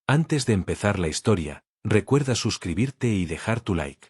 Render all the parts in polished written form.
Antes de empezar la historia, recuerda suscribirte y dejar tu like.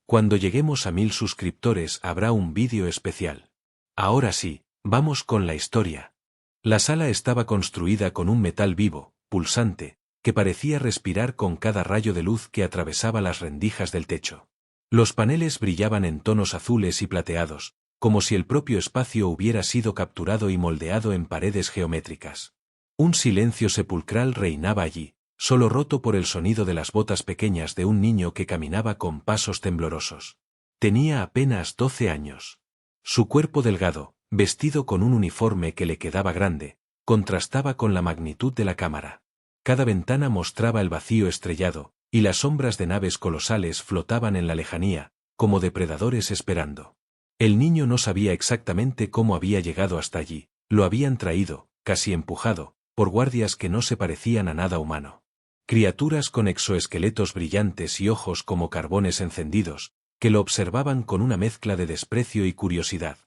Cuando lleguemos a 1000 suscriptores habrá un vídeo especial. Ahora sí, vamos con la historia. La sala estaba construida con un metal vivo, pulsante, que parecía respirar con cada rayo de luz que atravesaba las rendijas del techo. Los paneles brillaban en tonos azules y plateados, como si el propio espacio hubiera sido capturado y moldeado en paredes geométricas. Un silencio sepulcral reinaba allí, solo roto por el sonido de las botas pequeñas de un niño que caminaba con pasos temblorosos. Tenía apenas 12 años. Su cuerpo delgado, vestido con un uniforme que le quedaba grande, contrastaba con la magnitud de la cámara. Cada ventana mostraba el vacío estrellado, y las sombras de naves colosales flotaban en la lejanía, como depredadores esperando. El niño no sabía exactamente cómo había llegado hasta allí, lo habían traído, casi empujado, por guardias que no se parecían a nada humano. Criaturas con exoesqueletos brillantes y ojos como carbones encendidos, que lo observaban con una mezcla de desprecio y curiosidad.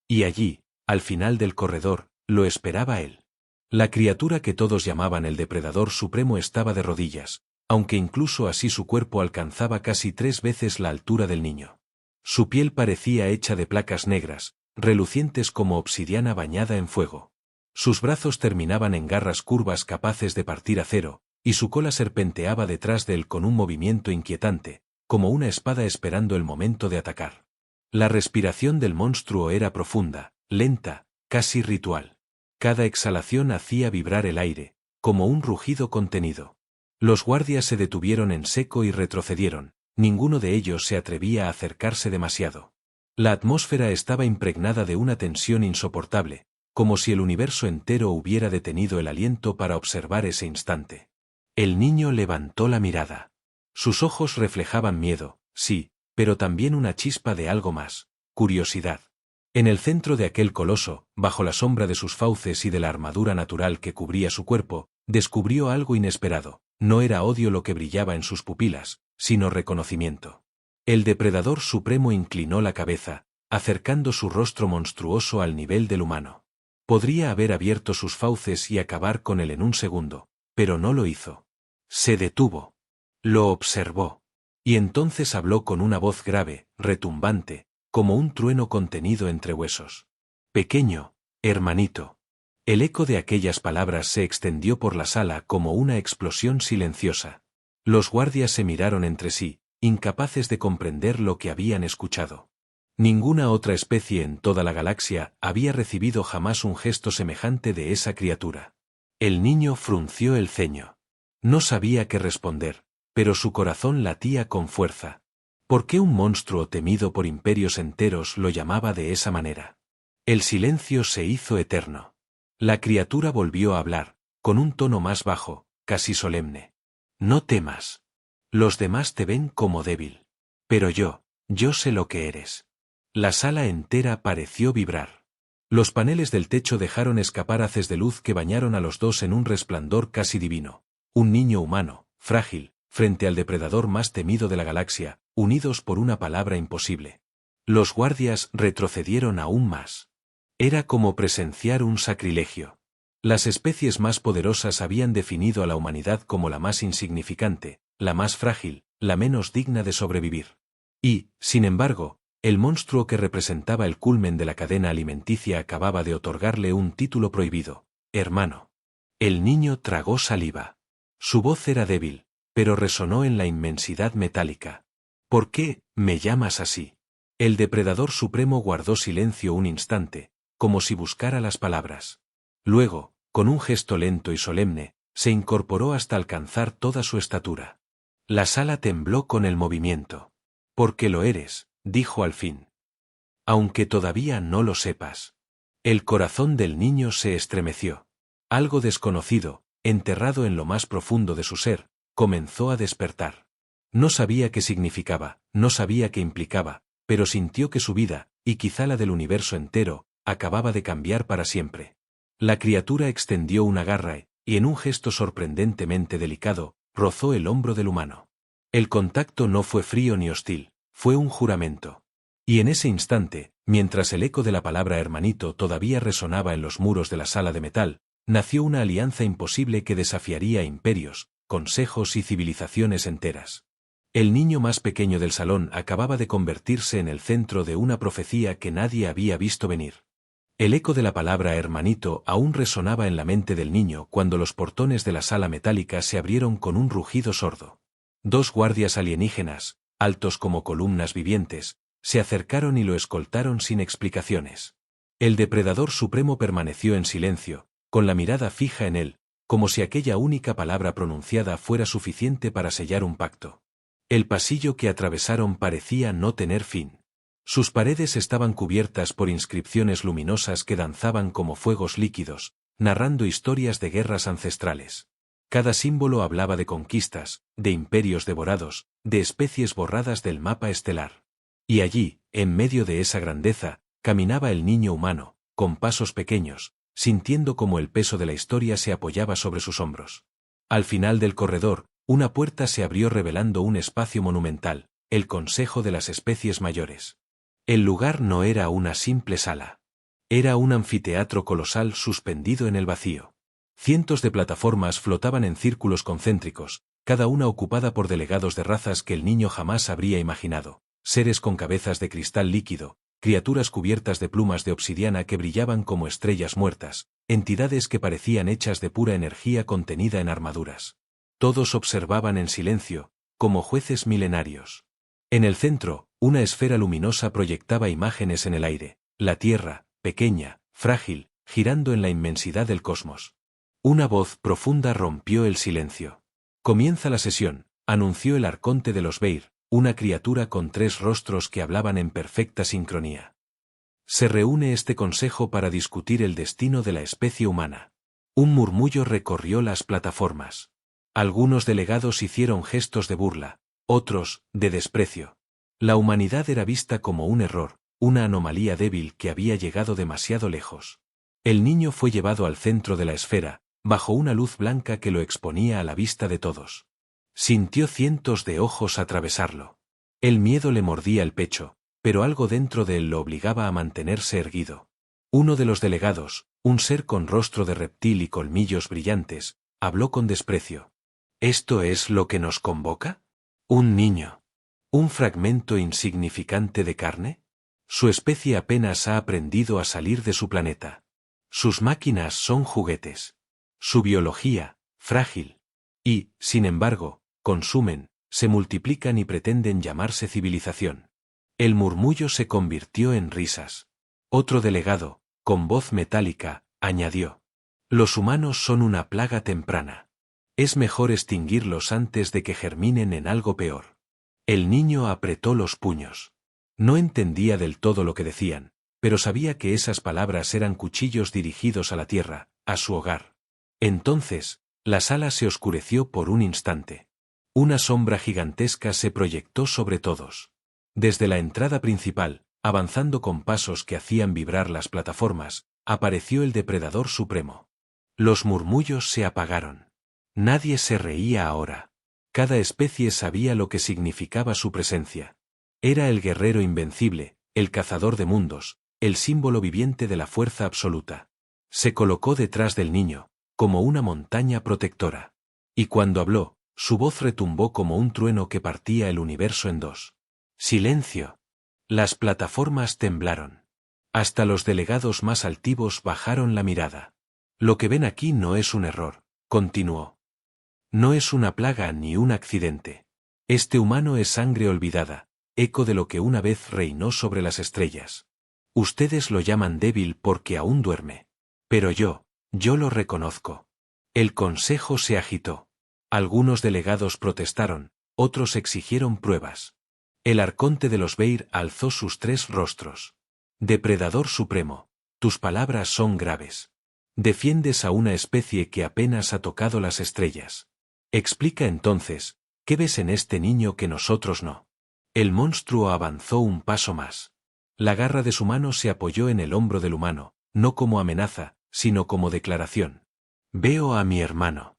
Y allí, al final del corredor, lo esperaba él. La criatura que todos llamaban el depredador supremo estaba de rodillas, aunque incluso así su cuerpo alcanzaba casi 3 veces la altura del niño. Su piel parecía hecha de placas negras, relucientes como obsidiana bañada en fuego. Sus brazos terminaban en garras curvas capaces de partir acero, y su cola serpenteaba detrás de él con un movimiento inquietante, como una espada esperando el momento de atacar. La respiración del monstruo era profunda, lenta, casi ritual. Cada exhalación hacía vibrar el aire, como un rugido contenido. Los guardias se detuvieron en seco y retrocedieron, ninguno de ellos se atrevía a acercarse demasiado. La atmósfera estaba impregnada de una tensión insoportable, como si el universo entero hubiera detenido el aliento para observar ese instante. El niño levantó la mirada. Sus ojos reflejaban miedo, sí, pero también una chispa de algo más, curiosidad. En el centro de aquel coloso, bajo la sombra de sus fauces y de la armadura natural que cubría su cuerpo, descubrió algo inesperado. No era odio lo que brillaba en sus pupilas, sino reconocimiento. El depredador supremo inclinó la cabeza, acercando su rostro monstruoso al nivel del humano. Podría haber abierto sus fauces y acabar con él en un segundo, pero no lo hizo. Se detuvo. Lo observó. Y entonces habló con una voz grave, retumbante, como un trueno contenido entre huesos. Pequeño, hermanito. El eco de aquellas palabras se extendió por la sala como una explosión silenciosa. Los guardias se miraron entre sí, incapaces de comprender lo que habían escuchado. Ninguna otra especie en toda la galaxia había recibido jamás un gesto semejante de esa criatura. El niño frunció el ceño. No sabía qué responder, pero su corazón latía con fuerza. ¿Por qué un monstruo temido por imperios enteros lo llamaba de esa manera? El silencio se hizo eterno. La criatura volvió a hablar, con un tono más bajo, casi solemne. No temas. Los demás te ven como débil. Pero yo sé lo que eres. La sala entera pareció vibrar. Los paneles del techo dejaron escapar haces de luz que bañaron a los dos en un resplandor casi divino. Un niño humano, frágil, frente al depredador más temido de la galaxia, unidos por una palabra imposible. Los guardias retrocedieron aún más. Era como presenciar un sacrilegio. Las especies más poderosas habían definido a la humanidad como la más insignificante, la más frágil, la menos digna de sobrevivir. Y, sin embargo, el monstruo que representaba el culmen de la cadena alimenticia acababa de otorgarle un título prohibido: hermano. El niño tragó saliva. Su voz era débil, pero resonó en la inmensidad metálica. ¿Por qué me llamas así? El depredador supremo guardó silencio un instante, como si buscara las palabras. Luego, con un gesto lento y solemne, se incorporó hasta alcanzar toda su estatura. La sala tembló con el movimiento. Porque lo eres, dijo al fin. Aunque todavía no lo sepas. El corazón del niño se estremeció. Algo desconocido, enterrado en lo más profundo de su ser, comenzó a despertar. No sabía qué significaba, no sabía qué implicaba, pero sintió que su vida, y quizá la del universo entero, acababa de cambiar para siempre. La criatura extendió una garra y, en un gesto sorprendentemente delicado, rozó el hombro del humano. El contacto no fue frío ni hostil, fue un juramento. Y en ese instante, mientras el eco de la palabra hermanito todavía resonaba en los muros de la sala de metal, nació una alianza imposible que desafiaría a imperios, consejos y civilizaciones enteras. El niño más pequeño del salón acababa de convertirse en el centro de una profecía que nadie había visto venir. El eco de la palabra hermanito aún resonaba en la mente del niño cuando los portones de la sala metálica se abrieron con un rugido sordo. 2 guardias alienígenas, altos como columnas vivientes, se acercaron y lo escoltaron sin explicaciones. El depredador supremo permaneció en silencio, con la mirada fija en él, como si aquella única palabra pronunciada fuera suficiente para sellar un pacto. El pasillo que atravesaron parecía no tener fin. Sus paredes estaban cubiertas por inscripciones luminosas que danzaban como fuegos líquidos, narrando historias de guerras ancestrales. Cada símbolo hablaba de conquistas, de imperios devorados, de especies borradas del mapa estelar. Y allí, en medio de esa grandeza, caminaba el niño humano, con pasos pequeños, sintiendo cómo el peso de la historia se apoyaba sobre sus hombros. Al final del corredor, una puerta se abrió revelando un espacio monumental, el Consejo de las Especies Mayores. El lugar no era una simple sala. Era un anfiteatro colosal suspendido en el vacío. Cientos de plataformas flotaban en círculos concéntricos, cada una ocupada por delegados de razas que el niño jamás habría imaginado, seres con cabezas de cristal líquido, criaturas cubiertas de plumas de obsidiana que brillaban como estrellas muertas, entidades que parecían hechas de pura energía contenida en armaduras. Todos observaban en silencio, como jueces milenarios. En el centro, una esfera luminosa proyectaba imágenes en el aire, la Tierra, pequeña, frágil, girando en la inmensidad del cosmos. Una voz profunda rompió el silencio. Comienza la sesión, anunció el arconte de los Veir, una criatura con 3 rostros que hablaban en perfecta sincronía. Se reúne este consejo para discutir el destino de la especie humana. Un murmullo recorrió las plataformas. Algunos delegados hicieron gestos de burla, otros, de desprecio. La humanidad era vista como un error, una anomalía débil que había llegado demasiado lejos. El niño fue llevado al centro de la esfera, bajo una luz blanca que lo exponía a la vista de todos. Sintió cientos de ojos atravesarlo. El miedo le mordía el pecho, pero algo dentro de él lo obligaba a mantenerse erguido. Uno de los delegados, un ser con rostro de reptil y colmillos brillantes, habló con desprecio. ¿Esto es lo que nos convoca? ¿Un niño? ¿Un fragmento insignificante de carne? Su especie apenas ha aprendido a salir de su planeta. Sus máquinas son juguetes. Su biología, frágil. Y, sin embargo, consumen, se multiplican y pretenden llamarse civilización. El murmullo se convirtió en risas. Otro delegado, con voz metálica, añadió. Los humanos son una plaga temprana. Es mejor extinguirlos antes de que germinen en algo peor. El niño apretó los puños. No entendía del todo lo que decían, pero sabía que esas palabras eran cuchillos dirigidos a la tierra, a su hogar. Entonces, la sala se oscureció por un instante. Una sombra gigantesca se proyectó sobre todos. Desde la entrada principal, avanzando con pasos que hacían vibrar las plataformas, apareció el depredador supremo. Los murmullos se apagaron. Nadie se reía ahora. Cada especie sabía lo que significaba su presencia. Era el guerrero invencible, el cazador de mundos, el símbolo viviente de la fuerza absoluta. Se colocó detrás del niño, como una montaña protectora. Y cuando habló, su voz retumbó como un trueno que partía el universo en 2. ¡Silencio! Las plataformas temblaron. Hasta los delegados más altivos bajaron la mirada. Lo que ven aquí no es un error, continuó. No es una plaga ni un accidente. Este humano es sangre olvidada, eco de lo que una vez reinó sobre las estrellas. Ustedes lo llaman débil porque aún duerme. Pero yo lo reconozco. El consejo se agitó. Algunos delegados protestaron, otros exigieron pruebas. El arconte de los Veir alzó sus 3 rostros. Depredador supremo, tus palabras son graves. Defiendes a una especie que apenas ha tocado las estrellas. Explica entonces, ¿qué ves en este niño que nosotros no? El monstruo avanzó un paso más. La garra de su mano se apoyó en el hombro del humano, no como amenaza, sino como declaración. Veo a mi hermano.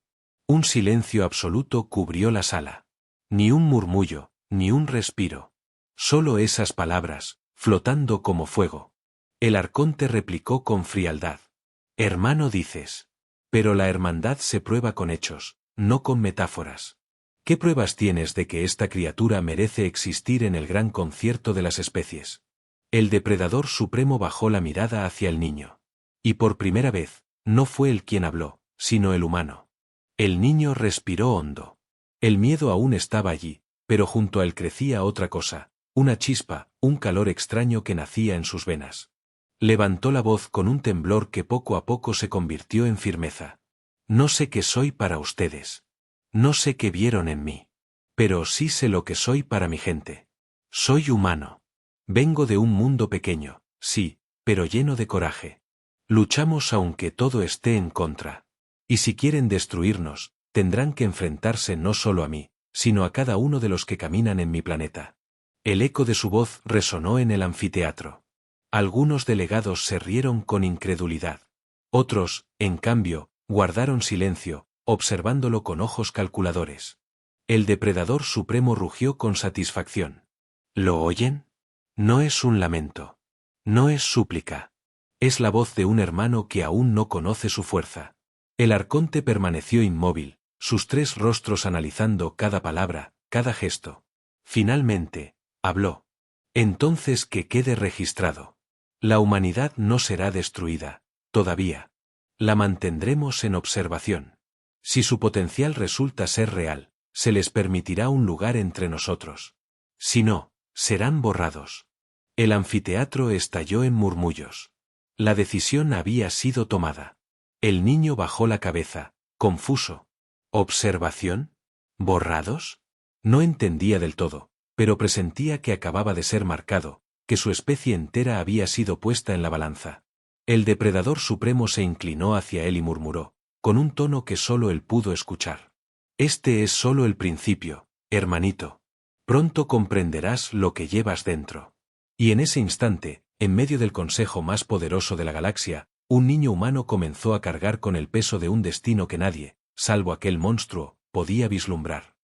Un silencio absoluto cubrió la sala. Ni un murmullo, ni un respiro. Solo esas palabras, flotando como fuego. El arconte replicó con frialdad. Hermano dices. Pero la hermandad se prueba con hechos, no con metáforas. ¿Qué pruebas tienes de que esta criatura merece existir en el gran concierto de las especies? El depredador supremo bajó la mirada hacia el niño. Y por primera vez, no fue él quien habló, sino el humano. El niño respiró hondo. El miedo aún estaba allí, pero junto a él crecía otra cosa, una chispa, un calor extraño que nacía en sus venas. Levantó la voz con un temblor que poco a poco se convirtió en firmeza. No sé qué soy para ustedes. No sé qué vieron en mí. Pero sí sé lo que soy para mi gente. Soy humano. Vengo de un mundo pequeño, sí, pero lleno de coraje. Luchamos aunque todo esté en contra. Y si quieren destruirnos, tendrán que enfrentarse no solo a mí, sino a cada uno de los que caminan en mi planeta. El eco de su voz resonó en el anfiteatro. Algunos delegados se rieron con incredulidad. Otros, en cambio, guardaron silencio, observándolo con ojos calculadores. El depredador supremo rugió con satisfacción. ¿Lo oyen? No es un lamento. No es súplica. Es la voz de un hermano que aún no conoce su fuerza. El arconte permaneció inmóvil, sus tres rostros analizando cada palabra, cada gesto. Finalmente, habló. Entonces que quede registrado. La humanidad no será destruida, todavía. La mantendremos en observación. Si su potencial resulta ser real, se les permitirá un lugar entre nosotros. Si no, serán borrados. El anfiteatro estalló en murmullos. La decisión había sido tomada. El niño bajó la cabeza, confuso. ¿Observación? ¿Borrados? No entendía del todo, pero presentía que acababa de ser marcado, que su especie entera había sido puesta en la balanza. El depredador supremo se inclinó hacia él y murmuró, con un tono que solo él pudo escuchar. Este es solo el principio, hermanito. Pronto comprenderás lo que llevas dentro. Y en ese instante, en medio del consejo más poderoso de la galaxia, un niño humano comenzó a cargar con el peso de un destino que nadie, salvo aquel monstruo, podía vislumbrar.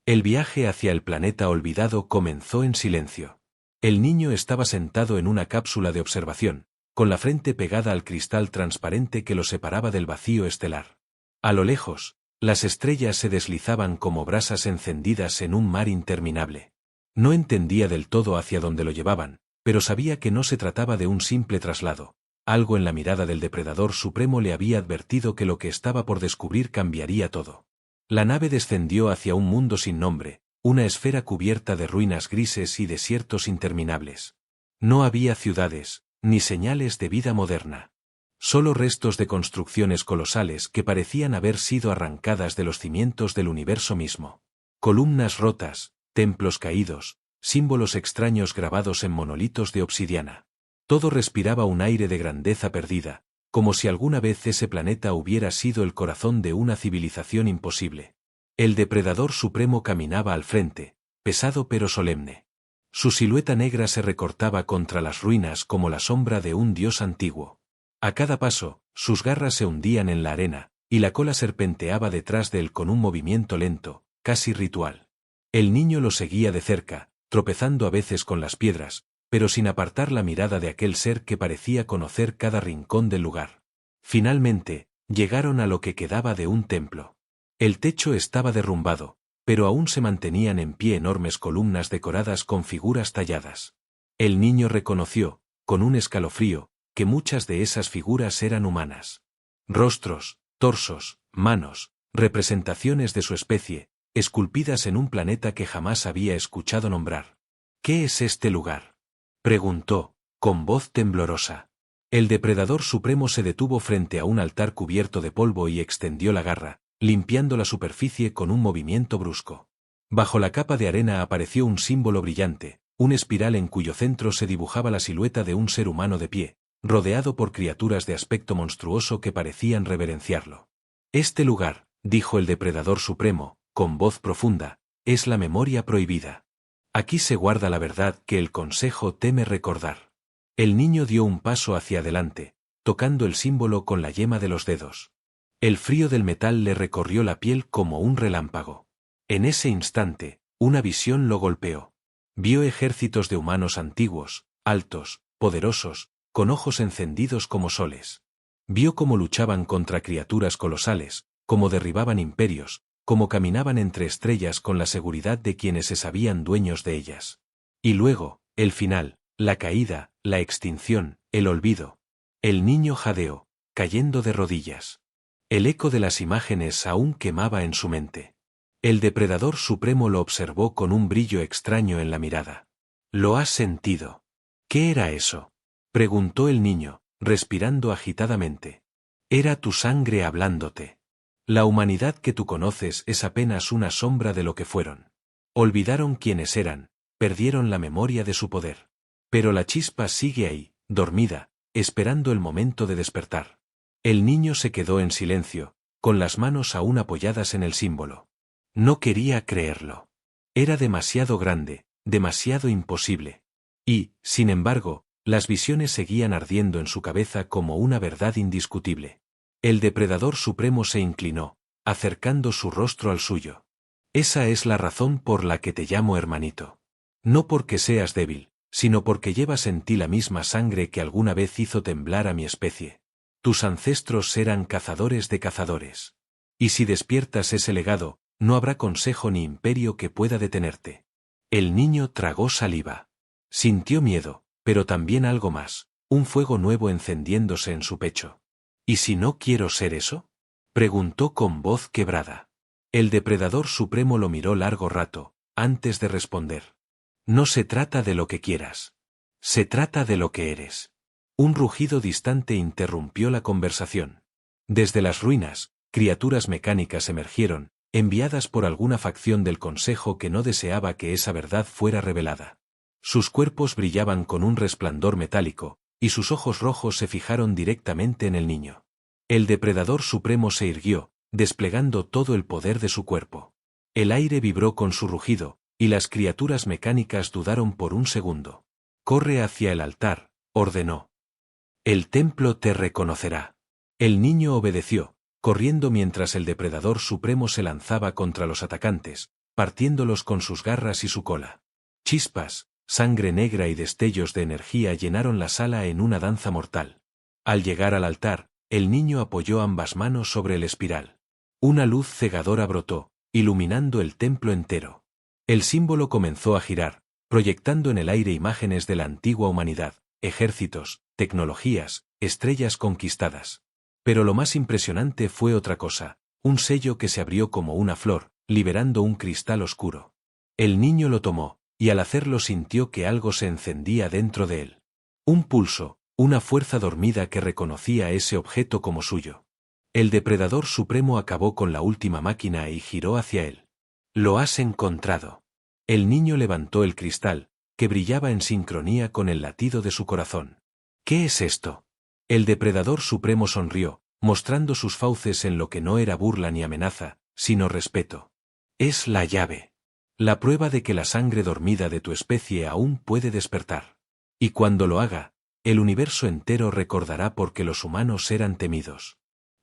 El viaje hacia el planeta olvidado comenzó en silencio. El niño estaba sentado en una cápsula de observación, con la frente pegada al cristal transparente que lo separaba del vacío estelar. A lo lejos, las estrellas se deslizaban como brasas encendidas en un mar interminable. No entendía del todo hacia dónde lo llevaban, pero sabía que no se trataba de un simple traslado. Algo en la mirada del depredador supremo le había advertido que lo que estaba por descubrir cambiaría todo. La nave descendió hacia un mundo sin nombre, una esfera cubierta de ruinas grises y desiertos interminables. No había ciudades, ni señales de vida moderna. Solo restos de construcciones colosales que parecían haber sido arrancadas de los cimientos del universo mismo. Columnas rotas, templos caídos, símbolos extraños grabados en monolitos de obsidiana. Todo respiraba un aire de grandeza perdida, como si alguna vez ese planeta hubiera sido el corazón de una civilización imposible. El depredador supremo caminaba al frente, pesado pero solemne. Su silueta negra se recortaba contra las ruinas como la sombra de un dios antiguo. A cada paso, sus garras se hundían en la arena, y la cola serpenteaba detrás de él con un movimiento lento, casi ritual. El niño lo seguía de cerca, tropezando a veces con las piedras, pero sin apartar la mirada de aquel ser que parecía conocer cada rincón del lugar. Finalmente, llegaron a lo que quedaba de un templo. El techo estaba derrumbado, pero aún se mantenían en pie enormes columnas decoradas con figuras talladas. El niño reconoció, con un escalofrío, que muchas de esas figuras eran humanas. Rostros, torsos, manos, representaciones de su especie, esculpidas en un planeta que jamás había escuchado nombrar. ¿Qué es este lugar?, preguntó, con voz temblorosa. El depredador supremo se detuvo frente a un altar cubierto de polvo y extendió la garra, limpiando la superficie con un movimiento brusco. Bajo la capa de arena apareció un símbolo brillante, una espiral en cuyo centro se dibujaba la silueta de un ser humano de pie, rodeado por criaturas de aspecto monstruoso que parecían reverenciarlo. Este lugar, dijo el depredador supremo, con voz profunda, es la memoria prohibida. Aquí se guarda la verdad que el Consejo teme recordar. El niño dio un paso hacia adelante, tocando el símbolo con la yema de los dedos. El frío del metal le recorrió la piel como un relámpago. En ese instante, una visión lo golpeó. Vio ejércitos de humanos antiguos, altos, poderosos, con ojos encendidos como soles. Vio cómo luchaban contra criaturas colosales, cómo derribaban imperios, como caminaban entre estrellas con la seguridad de quienes se sabían dueños de ellas. Y luego, el final, la caída, la extinción, el olvido. El niño jadeó, cayendo de rodillas. El eco de las imágenes aún quemaba en su mente. El depredador supremo lo observó con un brillo extraño en la mirada. ¿Lo has sentido? ¿Qué era eso? Preguntó el niño, respirando agitadamente. Era tu sangre hablándote. La humanidad que tú conoces es apenas una sombra de lo que fueron. Olvidaron quiénes eran, perdieron la memoria de su poder. Pero la chispa sigue ahí, dormida, esperando el momento de despertar. El niño se quedó en silencio, con las manos aún apoyadas en el símbolo. No quería creerlo. Era demasiado grande, demasiado imposible. Y, sin embargo, las visiones seguían ardiendo en su cabeza como una verdad indiscutible. El depredador supremo se inclinó, acercando su rostro al suyo. Esa es la razón por la que te llamo hermanito. No porque seas débil, sino porque llevas en ti la misma sangre que alguna vez hizo temblar a mi especie. Tus ancestros eran cazadores de cazadores. Y si despiertas ese legado, no habrá consejo ni imperio que pueda detenerte. El niño tragó saliva. Sintió miedo, pero también algo más, un fuego nuevo encendiéndose en su pecho. ¿Y si no quiero ser eso? Preguntó con voz quebrada. El depredador supremo lo miró largo rato, antes de responder. No se trata de lo que quieras. Se trata de lo que eres. Un rugido distante interrumpió la conversación. Desde las ruinas, criaturas mecánicas emergieron, enviadas por alguna facción del Consejo que no deseaba que esa verdad fuera revelada. Sus cuerpos brillaban con un resplandor metálico, y sus ojos rojos se fijaron directamente en el niño. El depredador supremo se irguió, desplegando todo el poder de su cuerpo. El aire vibró con su rugido, y las criaturas mecánicas dudaron por un segundo. «Corre hacia el altar», ordenó. «El templo te reconocerá». El niño obedeció, corriendo mientras el depredador supremo se lanzaba contra los atacantes, partiéndolos con sus garras y su cola. Chispas, sangre negra y destellos de energía llenaron la sala en una danza mortal. Al llegar al altar, el niño apoyó ambas manos sobre el espiral. Una luz cegadora brotó, iluminando el templo entero. El símbolo comenzó a girar, proyectando en el aire imágenes de la antigua humanidad, ejércitos, tecnologías, estrellas conquistadas. Pero lo más impresionante fue otra cosa, un sello que se abrió como una flor, liberando un cristal oscuro. El niño lo tomó, y al hacerlo sintió que algo se encendía dentro de él. Un pulso, una fuerza dormida que reconocía ese objeto como suyo. El depredador supremo acabó con la última máquina y giró hacia él. «Lo has encontrado». El niño levantó el cristal, que brillaba en sincronía con el latido de su corazón. «¿Qué es esto?» El depredador supremo sonrió, mostrando sus fauces en lo que no era burla ni amenaza, sino respeto. «Es la llave. La prueba de que la sangre dormida de tu especie aún puede despertar. Y cuando lo haga, el universo entero recordará por qué los humanos eran temidos».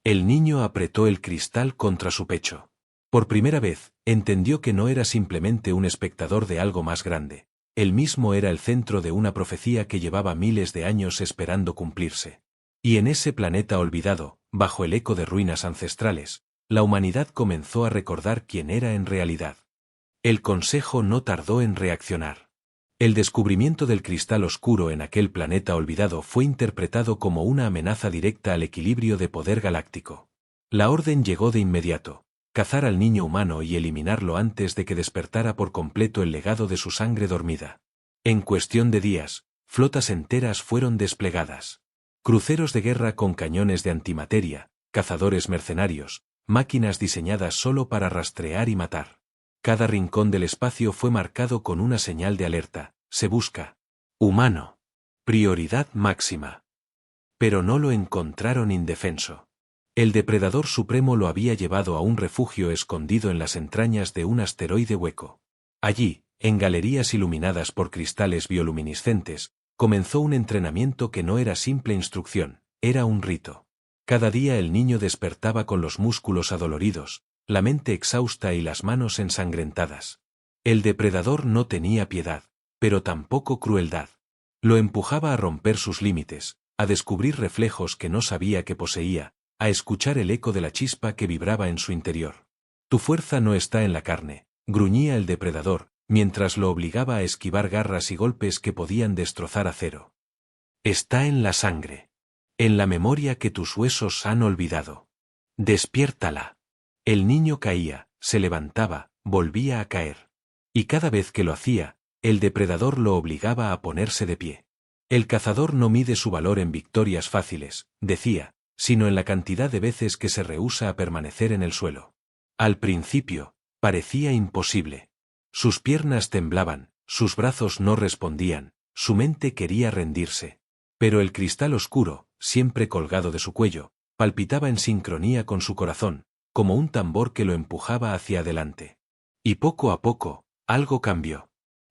El niño apretó el cristal contra su pecho. Por primera vez, entendió que no era simplemente un espectador de algo más grande. Él mismo era el centro de una profecía que llevaba miles de años esperando cumplirse. Y en ese planeta olvidado, bajo el eco de ruinas ancestrales, la humanidad comenzó a recordar quién era en realidad. El Consejo no tardó en reaccionar. El descubrimiento del cristal oscuro en aquel planeta olvidado fue interpretado como una amenaza directa al equilibrio de poder galáctico. La orden llegó de inmediato: cazar al niño humano y eliminarlo antes de que despertara por completo el legado de su sangre dormida. En cuestión de días, flotas enteras fueron desplegadas. Cruceros de guerra con cañones de antimateria, cazadores mercenarios, máquinas diseñadas solo para rastrear y matar. Cada rincón del espacio fue marcado con una señal de alerta: se busca. Humano. Prioridad máxima. Pero no lo encontraron indefenso. El depredador supremo lo había llevado a un refugio escondido en las entrañas de un asteroide hueco. Allí, en galerías iluminadas por cristales bioluminiscentes, comenzó un entrenamiento que no era simple instrucción, era un rito. Cada día el niño despertaba con los músculos adoloridos, la mente exhausta y las manos ensangrentadas. El depredador no tenía piedad, pero tampoco crueldad. Lo empujaba a romper sus límites, a descubrir reflejos que no sabía que poseía, a escuchar el eco de la chispa que vibraba en su interior. Tu fuerza no está en la carne, gruñía el depredador, mientras lo obligaba a esquivar garras y golpes que podían destrozar acero. Está en la sangre. En la memoria que tus huesos han olvidado. Despiértala. El niño caía, se levantaba, volvía a caer. Y cada vez que lo hacía, el depredador lo obligaba a ponerse de pie. El cazador no mide su valor en victorias fáciles, decía, sino en la cantidad de veces que se rehúsa a permanecer en el suelo. Al principio, parecía imposible. Sus piernas temblaban, sus brazos no respondían, su mente quería rendirse. Pero el cristal oscuro, siempre colgado de su cuello, palpitaba en sincronía con su corazón, como un tambor que lo empujaba hacia adelante. Y poco a poco, algo cambió.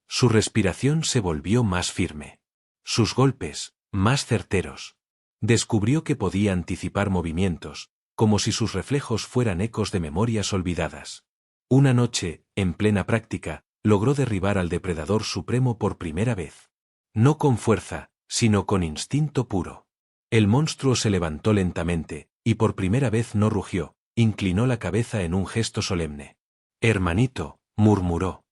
Su respiración se volvió más firme. Sus golpes, más certeros. Descubrió que podía anticipar movimientos, como si sus reflejos fueran ecos de memorias olvidadas. Una noche, en plena práctica, logró derribar al depredador supremo por primera vez. No con fuerza, sino con instinto puro. El monstruo se levantó lentamente, y por primera vez no rugió, inclinó la cabeza en un gesto solemne. «Hermanito», murmuró.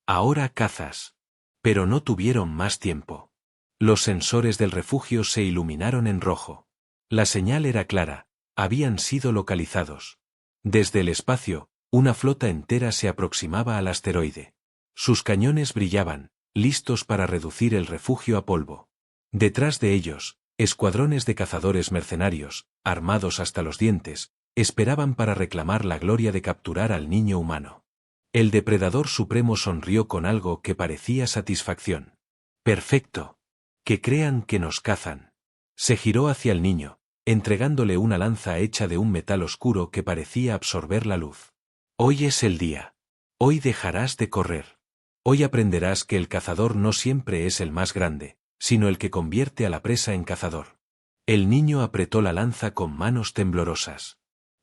«Ahora cazas». Pero no tuvieron más tiempo. Los sensores del refugio se iluminaron en rojo. La señal era clara, habían sido localizados. Desde el espacio, una flota entera se aproximaba al asteroide. Sus cañones brillaban, listos para reducir el refugio a polvo. Detrás de ellos, escuadrones de cazadores mercenarios, armados hasta los dientes, esperaban para reclamar la gloria de capturar al niño humano. El depredador supremo sonrió con algo que parecía satisfacción. «Perfecto. Que crean que nos cazan». Se giró hacia el niño, entregándole una lanza hecha de un metal oscuro que parecía absorber la luz. «Hoy es el día. Hoy dejarás de correr. Hoy aprenderás que el cazador no siempre es el más grande, sino el que convierte a la presa en cazador». El niño apretó la lanza con manos temblorosas.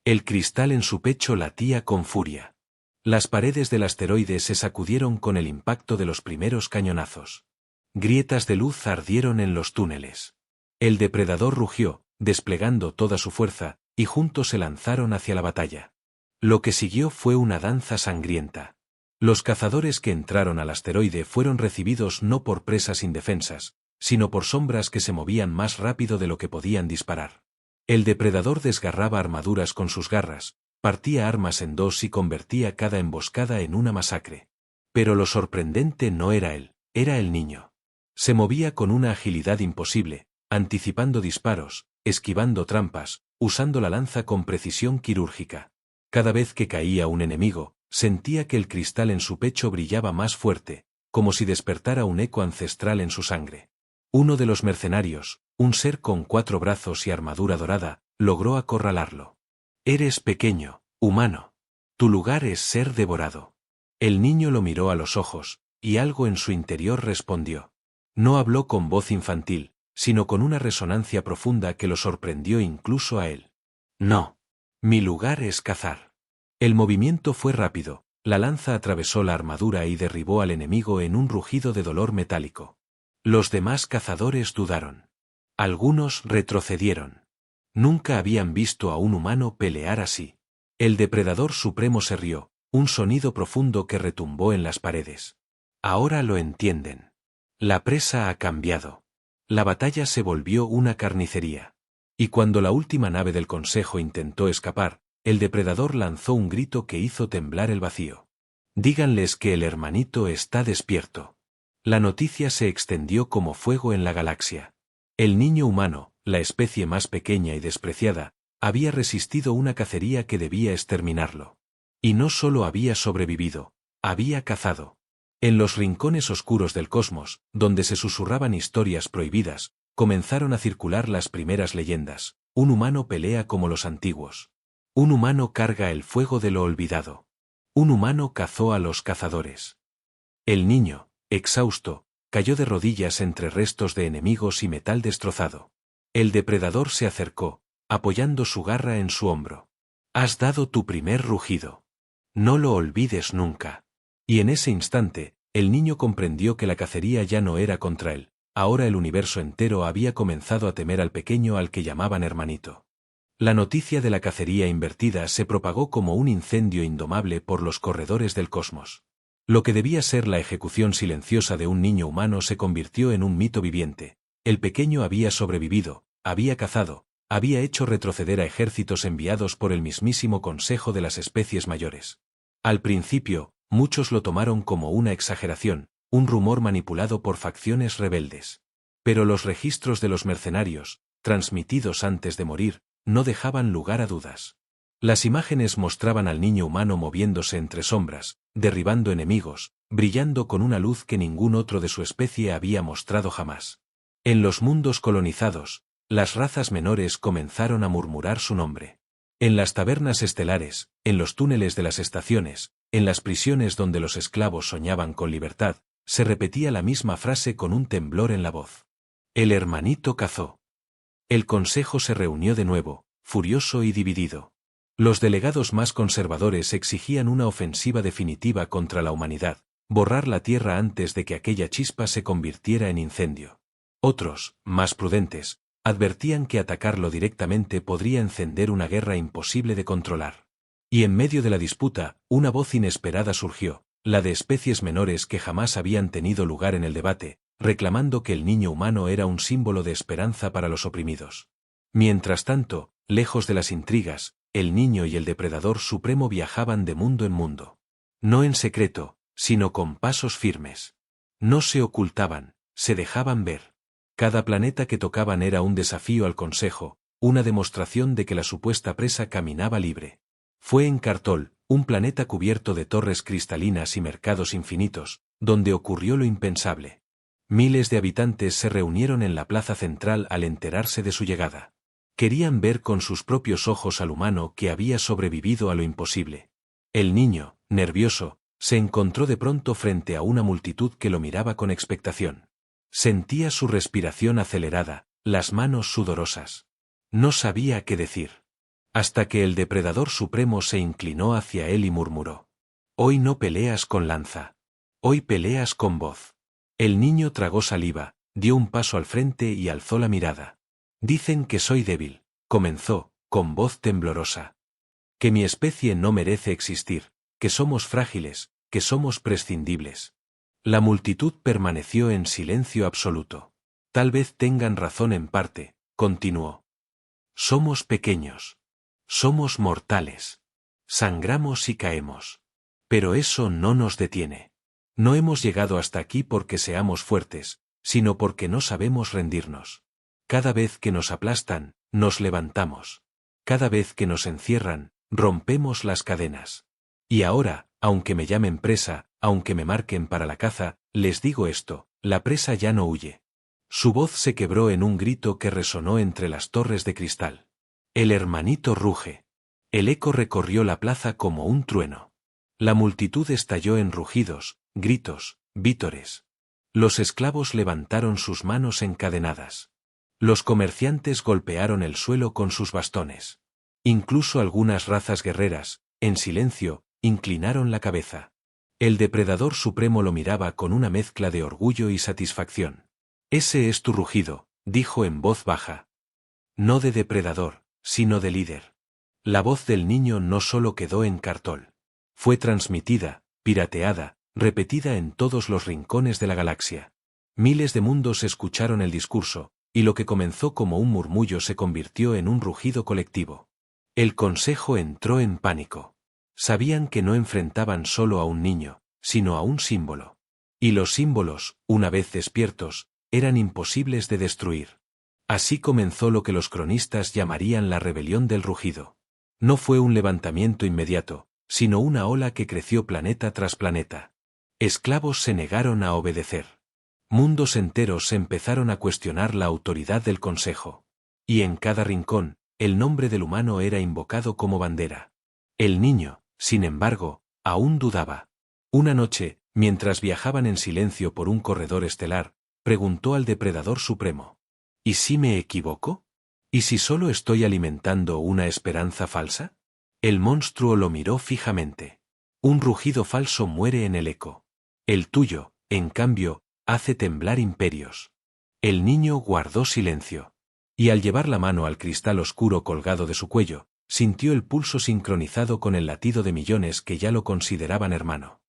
El cristal en su pecho latía con furia. Las paredes del asteroide se sacudieron con el impacto de los primeros cañonazos. Grietas de luz ardieron en los túneles. El depredador rugió, desplegando toda su fuerza, y juntos se lanzaron hacia la batalla. Lo que siguió fue una danza sangrienta. Los cazadores que entraron al asteroide fueron recibidos no por presas indefensas, sino por sombras que se movían más rápido de lo que podían disparar. El depredador desgarraba armaduras con sus garras, partía armas en dos y convertía cada emboscada en una masacre. Pero lo sorprendente no era él, era el niño. Se movía con una agilidad imposible, anticipando disparos, esquivando trampas, usando la lanza con precisión quirúrgica. Cada vez que caía un enemigo, sentía que el cristal en su pecho brillaba más fuerte, como si despertara un eco ancestral en su sangre. Uno de los mercenarios, un ser con 4 brazos y armadura dorada, logró acorralarlo. «Eres pequeño, humano. Tu lugar es ser devorado». El niño lo miró a los ojos, y algo en su interior respondió. No habló con voz infantil, sino con una resonancia profunda que lo sorprendió incluso a él. «No. Mi lugar es cazar». El movimiento fue rápido, la lanza atravesó la armadura y derribó al enemigo en un rugido de dolor metálico. Los demás cazadores dudaron. Algunos retrocedieron. Nunca habían visto a un humano pelear así. El depredador supremo se rió, un sonido profundo que retumbó en las paredes. Ahora lo entienden. La presa ha cambiado. La batalla se volvió una carnicería. Y cuando la última nave del Consejo intentó escapar, el depredador lanzó un grito que hizo temblar el vacío. «Díganles que el hermanito está despierto». La noticia se extendió como fuego en la galaxia. El niño humano, la especie más pequeña y despreciada, había resistido una cacería que debía exterminarlo. Y no solo había sobrevivido, había cazado. En los rincones oscuros del cosmos, donde se susurraban historias prohibidas, comenzaron a circular las primeras leyendas. Un humano pelea como los antiguos. Un humano carga el fuego de lo olvidado. Un humano cazó a los cazadores. El niño, exhausto, cayó de rodillas entre restos de enemigos y metal destrozado. El depredador se acercó, apoyando su garra en su hombro. «Has dado tu primer rugido. No lo olvides nunca». Y en ese instante, el niño comprendió que la cacería ya no era contra él, ahora el universo entero había comenzado a temer al pequeño al que llamaban hermanito. La noticia de la cacería invertida se propagó como un incendio indomable por los corredores del cosmos. Lo que debía ser la ejecución silenciosa de un niño humano se convirtió en un mito viviente. El pequeño había sobrevivido, había cazado, había hecho retroceder a ejércitos enviados por el mismísimo Consejo de las Especies Mayores. Al principio, muchos lo tomaron como una exageración, un rumor manipulado por facciones rebeldes. Pero los registros de los mercenarios, transmitidos antes de morir, no dejaban lugar a dudas. Las imágenes mostraban al niño humano moviéndose entre sombras, derribando enemigos, brillando con una luz que ningún otro de su especie había mostrado jamás. En los mundos colonizados, las razas menores comenzaron a murmurar su nombre. En las tabernas estelares, en los túneles de las estaciones, en las prisiones donde los esclavos soñaban con libertad, se repetía la misma frase con un temblor en la voz. El hermanito cazó. El consejo se reunió de nuevo, furioso y dividido. Los delegados más conservadores exigían una ofensiva definitiva contra la humanidad, borrar la tierra antes de que aquella chispa se convirtiera en incendio. Otros, más prudentes, advertían que atacarlo directamente podría encender una guerra imposible de controlar. Y en medio de la disputa, una voz inesperada surgió, la de especies menores que jamás habían tenido lugar en el debate, reclamando que el niño humano era un símbolo de esperanza para los oprimidos. Mientras tanto, lejos de las intrigas, el niño y el depredador supremo viajaban de mundo en mundo. No en secreto, sino con pasos firmes. No se ocultaban, se dejaban ver. Cada planeta que tocaban era un desafío al Consejo, una demostración de que la supuesta presa caminaba libre. Fue en Cartol, un planeta cubierto de torres cristalinas y mercados infinitos, donde ocurrió lo impensable. Miles de habitantes se reunieron en la plaza central al enterarse de su llegada. Querían ver con sus propios ojos al humano que había sobrevivido a lo imposible. El niño, nervioso, se encontró de pronto frente a una multitud que lo miraba con expectación. Sentía su respiración acelerada, las manos sudorosas. No sabía qué decir. Hasta que el depredador supremo se inclinó hacia él y murmuró: «Hoy no peleas con lanza. Hoy peleas con voz». El niño tragó saliva, dio un paso al frente y alzó la mirada. «Dicen que soy débil», comenzó, con voz temblorosa. «Que mi especie no merece existir, que somos frágiles, que somos prescindibles». La multitud permaneció en silencio absoluto. «Tal vez tengan razón en parte», continuó. «Somos pequeños. Somos mortales. Sangramos y caemos. Pero eso no nos detiene. No hemos llegado hasta aquí porque seamos fuertes, sino porque no sabemos rendirnos. Cada vez que nos aplastan, nos levantamos. Cada vez que nos encierran, rompemos las cadenas. Y ahora, aunque me llamen presa, aunque me marquen para la caza, les digo esto: la presa ya no huye». Su voz se quebró en un grito que resonó entre las torres de cristal. «El hermanito ruge». El eco recorrió la plaza como un trueno. La multitud estalló en rugidos, gritos, vítores. Los esclavos levantaron sus manos encadenadas. Los comerciantes golpearon el suelo con sus bastones. Incluso algunas razas guerreras, en silencio, inclinaron la cabeza. El depredador supremo lo miraba con una mezcla de orgullo y satisfacción. «Ese es tu rugido», dijo en voz baja. «No de depredador, sino de líder». La voz del niño no solo quedó en Cartol. Fue transmitida, pirateada, repetida en todos los rincones de la galaxia. Miles de mundos escucharon el discurso, y lo que comenzó como un murmullo se convirtió en un rugido colectivo. El consejo entró en pánico. Sabían que no enfrentaban solo a un niño, sino a un símbolo. Y los símbolos, una vez despiertos, eran imposibles de destruir. Así comenzó lo que los cronistas llamarían la rebelión del rugido. No fue un levantamiento inmediato, sino una ola que creció planeta tras planeta. Esclavos se negaron a obedecer. Mundos enteros empezaron a cuestionar la autoridad del Consejo. Y en cada rincón, el nombre del humano era invocado como bandera. El niño, sin embargo, aún dudaba. Una noche, mientras viajaban en silencio por un corredor estelar, preguntó al depredador supremo: «¿Y si me equivoco? ¿Y si solo estoy alimentando una esperanza falsa?». El monstruo lo miró fijamente. «Un rugido falso muere en el eco. El tuyo, en cambio, hace temblar imperios». El niño guardó silencio. Y al llevar la mano al cristal oscuro colgado de su cuello, sintió el pulso sincronizado con el latido de millones que ya lo consideraban hermano.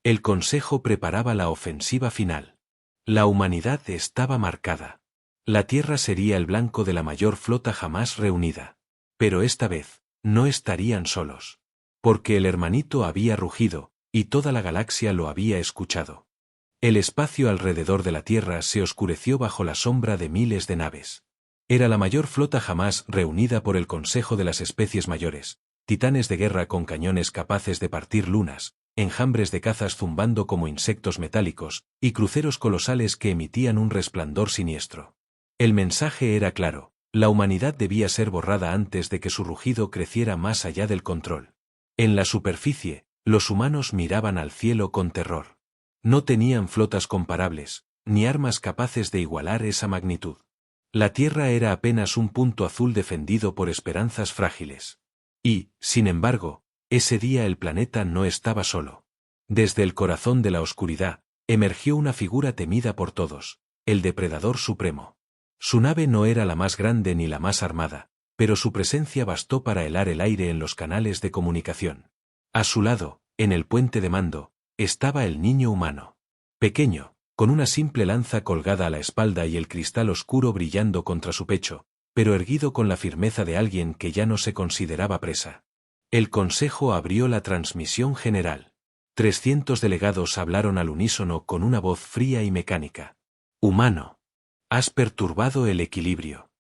El Consejo preparaba la ofensiva final. La humanidad estaba marcada. La Tierra sería el blanco de la mayor flota jamás reunida. Pero esta vez, no estarían solos. Porque el hermanito había rugido, y toda la galaxia lo había escuchado. El espacio alrededor de la Tierra se oscureció bajo la sombra de miles de naves. Era la mayor flota jamás reunida por el Consejo de las Especies Mayores, titanes de guerra con cañones capaces de partir lunas, enjambres de cazas zumbando como insectos metálicos, y cruceros colosales que emitían un resplandor siniestro. El mensaje era claro: la humanidad debía ser borrada antes de que su rugido creciera más allá del control. En la superficie, los humanos miraban al cielo con terror. No tenían flotas comparables, ni armas capaces de igualar esa magnitud. La Tierra era apenas un punto azul defendido por esperanzas frágiles. Y, sin embargo, ese día el planeta no estaba solo. Desde el corazón de la oscuridad, emergió una figura temida por todos: el Depredador Supremo. Su nave no era la más grande ni la más armada, pero su presencia bastó para helar el aire en los canales de comunicación. A su lado, en el puente de mando, estaba el niño humano. Pequeño, con una simple lanza colgada a la espalda y el cristal oscuro brillando contra su pecho, pero erguido con la firmeza de alguien que ya no se consideraba presa. El Consejo abrió la transmisión general. 300 delegados hablaron al unísono con una voz fría y mecánica. Humano. Has perturbado el equilibrio.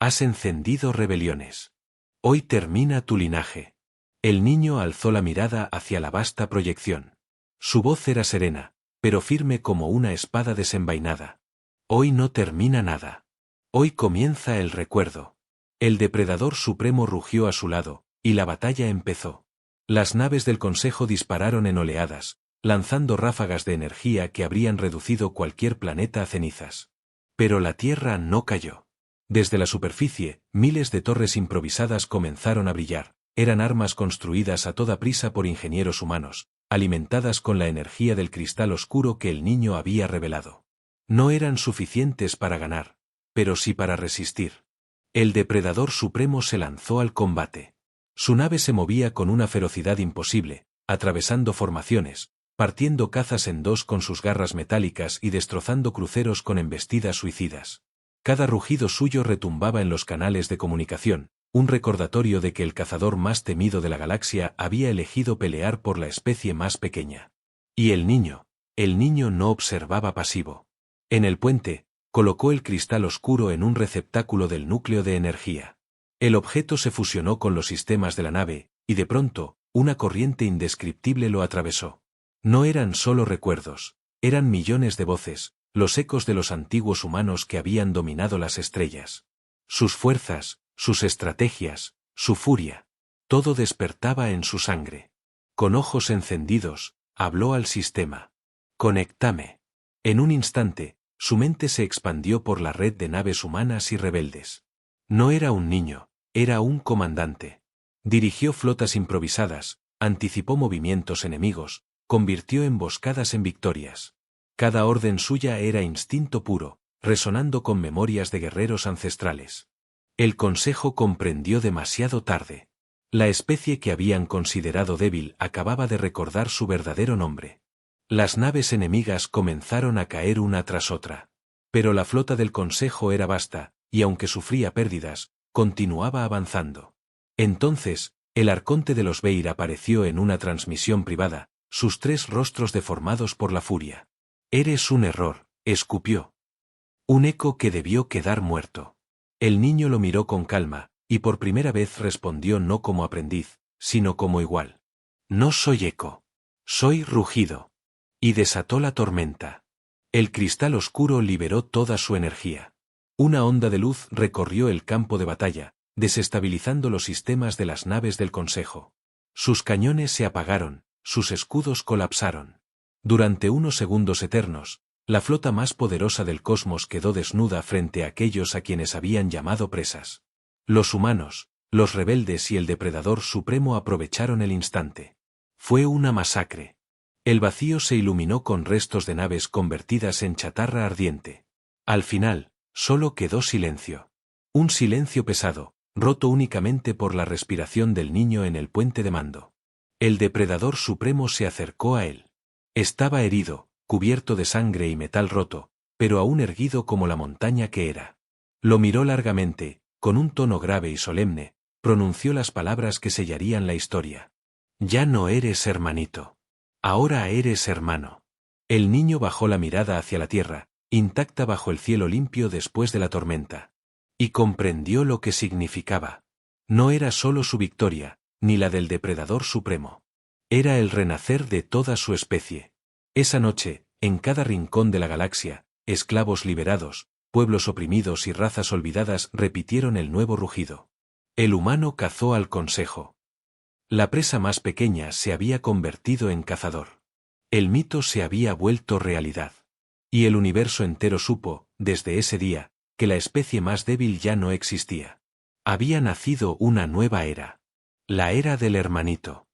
Has encendido rebeliones. Hoy termina tu linaje. El niño alzó la mirada hacia la vasta proyección. Su voz era serena, pero firme como una espada desenvainada. Hoy no termina nada. Hoy comienza el recuerdo. El Depredador Supremo rugió a su lado, y la batalla empezó. Las naves del Consejo dispararon en oleadas, lanzando ráfagas de energía que habrían reducido cualquier planeta a cenizas. Pero la Tierra no cayó. Desde la superficie, miles de torres improvisadas comenzaron a brillar. Eran armas construidas a toda prisa por ingenieros humanos, alimentadas con la energía del cristal oscuro que el niño había revelado. No eran suficientes para ganar, pero sí para resistir. El Depredador Supremo se lanzó al combate. Su nave se movía con una ferocidad imposible, atravesando formaciones, partiendo cazas en dos con sus garras metálicas y destrozando cruceros con embestidas suicidas. Cada rugido suyo retumbaba en los canales de comunicación, un recordatorio de que el cazador más temido de la galaxia había elegido pelear por la especie más pequeña. Y el niño no observaba pasivo. En el puente, colocó el cristal oscuro en un receptáculo del núcleo de energía. El objeto se fusionó con los sistemas de la nave, y de pronto, una corriente indescriptible lo atravesó. No eran solo recuerdos, eran millones de voces, los ecos de los antiguos humanos que habían dominado las estrellas. Sus fuerzas, sus estrategias, su furia. Todo despertaba en su sangre. Con ojos encendidos, habló al sistema. Conectame. En un instante, su mente se expandió por la red de naves humanas y rebeldes. No era un niño, era un comandante. Dirigió flotas improvisadas, anticipó movimientos enemigos, convirtió emboscadas en victorias. Cada orden suya era instinto puro, resonando con memorias de guerreros ancestrales. El Consejo comprendió demasiado tarde. La especie que habían considerado débil acababa de recordar su verdadero nombre. Las naves enemigas comenzaron a caer una tras otra. Pero la flota del Consejo era vasta, y aunque sufría pérdidas, continuaba avanzando. Entonces, el arconte de los Veir apareció en una transmisión privada, sus 3 rostros deformados por la furia. «Eres un error», escupió. Un eco que debió quedar muerto. El niño lo miró con calma, y por primera vez respondió no como aprendiz, sino como igual. «No soy eco. Soy rugido». Y desató la tormenta. El cristal oscuro liberó toda su energía. Una onda de luz recorrió el campo de batalla, desestabilizando los sistemas de las naves del Consejo. Sus cañones se apagaron, sus escudos colapsaron. Durante unos segundos eternos, la flota más poderosa del cosmos quedó desnuda frente a aquellos a quienes habían llamado presas. Los humanos, los rebeldes y el Depredador Supremo aprovecharon el instante. Fue una masacre. El vacío se iluminó con restos de naves convertidas en chatarra ardiente. Al final, solo quedó silencio. Un silencio pesado, roto únicamente por la respiración del niño en el puente de mando. El depredador supremo se acercó a él. Estaba herido, cubierto de sangre y metal roto, pero aún erguido como la montaña que era. Lo miró largamente, con un tono grave y solemne, pronunció las palabras que sellarían la historia. Ya no eres hermanito. Ahora eres hermano. El niño bajó la mirada hacia la tierra, intacta bajo el cielo limpio después de la tormenta. Y comprendió lo que significaba. No era solo su victoria, ni la del depredador supremo. Era el renacer de toda su especie. Esa noche, en cada rincón de la galaxia, esclavos liberados, pueblos oprimidos y razas olvidadas repitieron el nuevo rugido. El humano cazó al consejo. La presa más pequeña se había convertido en cazador. El mito se había vuelto realidad. Y el universo entero supo, desde ese día, que la especie más débil ya no existía. Había nacido una nueva era. La era del hermanito.